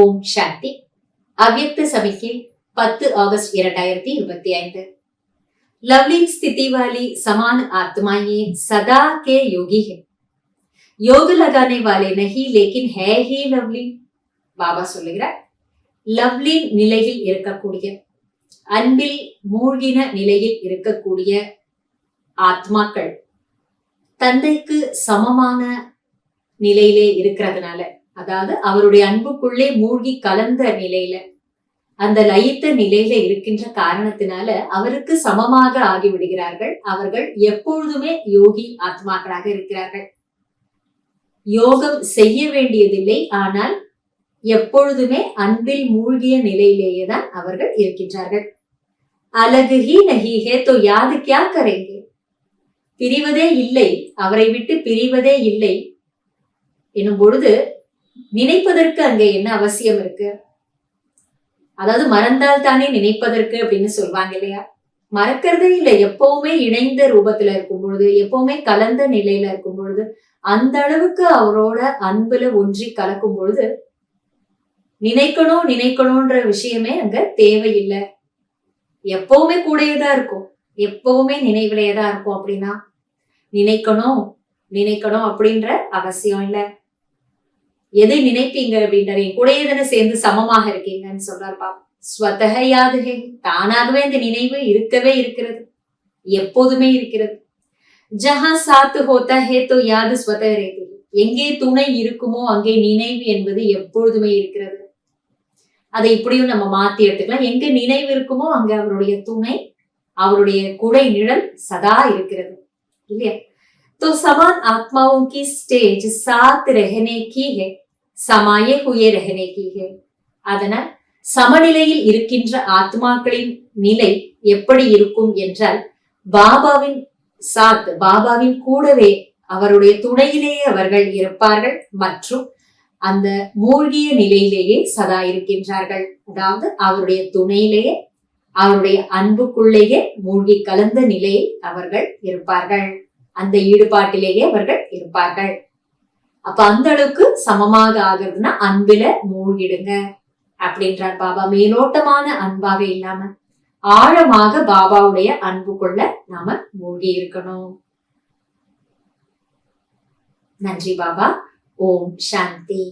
ஓம் சாந்தி. अव्यक्त समिति 10 अगस्त 2025। लवलीन स्थिति वाली समान आत्माएं सदा के योगी है। योग लगाने वाले नहीं लेकिन है ही लवलीन। பாபா சொல்லுகிறார், லவ்லின் நிலையில் இருக்கக்கூடிய, அன்பில் மூழ்கின நிலையில் இருக்கக்கூடிய ஆத்மாக்கள் தந்தைக்கு சமமான நிலையிலே இருக்கிறதுனால, அதாவது அவருடைய அன்புக்குள்ளே மூழ்கி கலந்த நிலையில, அந்த லயித்த நிலையில இருக்கின்ற காரணத்தினால அவருக்கு சமமாக ஆகிவிடுகிறார்கள். அவர்கள் எப்பொழுதுமே யோகி ஆத்மாக்களாக இருக்கிறார்கள். யோகம் செய்ய வேண்டியதில்லை, ஆனால் எப்பொழுதுமே அன்பில் மூழ்கிய நிலையிலேயே தான் அவர்கள் இருக்கின்றார்கள். அலகு ஹி நஹி ஹே தோ யாது கியா கரேங்கே. பிரிவதே இல்லை, அவரை விட்டு பிரிவதே இல்லை என்னும் பொழுது நினைப்பதற்கு அங்கே என்ன அவசியம் இருக்கு? அதாவது மறந்தால் தானே நினைப்பதற்கு அப்படின்னு சொல்லுவாங்க இல்லையா? மறக்கிறதே இல்லை. எப்பவுமே இணைந்த ரூபத்துல இருக்கும் பொழுது, எப்பவுமே கலந்த நிலையில இருக்கும் பொழுது, அந்த அளவுக்கு அவரோட அன்புல ஒன்றி கலக்கும் பொழுது நினைக்கணும்ன்ற விஷயமே அங்க தேவையில்லை. எப்பவுமே கூடயேதான் இருக்கும், எப்பவுமே நினைவிலேயேதான் இருக்கும். அப்படின்னா நினைக்கணும் அப்படின்ற அவசியம் இல்லை. எதை நினைப்பீங்க அப்படின்றாரு, என் கூடயே தானே சேர்ந்து சமமாக இருக்கீங்கன்னு சொல்றாருப்பா. ஸ்வதஹ யாதுஹே, தானாகவே இந்த நினைவு இருக்கவே இருக்கிறது, எப்போதுமே இருக்கிறது. ஜஹா சாத்து ஹோத்தா ஹே தோ யாது ஸ்வதஹ ரேதி. எங்கே துணை இருக்குமோ அங்கே நினைவு என்பது எப்பொழுதுமே இருக்கிறது. அதை இப்படியும் நம்ம மாத்தி எடுத்துக்கலாம். எங்க நினைவு இருக்குமோ அங்க அவருடைய துணை, அவருடைய குடை நிழல் சதா இருக்கிறது இல்லையா? तो समान आत्माओं की स्टेज साथ रहने की है, समाये हुए रहने की है. அதனால் சமநிலையில் இருக்கின்ற ஆத்மாக்களின் நிலை எப்படி இருக்கும் என்றால், பாபாவின் சாத், பாபாவின் கூடவே அவருடைய துணையிலேயே அவர்கள் இருப்பார்கள் மற்றும் அந்த மூழ்கிய நிலையிலேயே சதா இருக்கின்றார்கள். அதாவது அவருடைய துணையிலேயே, அவருடைய அன்புக்குள்ளேயே மூழ்கி கலந்த நிலையில் அவர்கள் இருப்பார்கள். அந்த ஈடுபாட்டிலேயே அவர்கள் இருப்பார்கள். அப்ப அந்த அளவுக்கு சமமாக ஆகுறதுன்னா அன்பில மூழ்கிடுங்க அப்படின்றார் பாபா. மேலோட்டமான அன்பாக இல்லாம ஆழமாக பாபாவுடைய அன்புக்குள்ள நாம மூழ்கி இருக்கணும். நன்றி பாபா. ஓம் சாந்தி.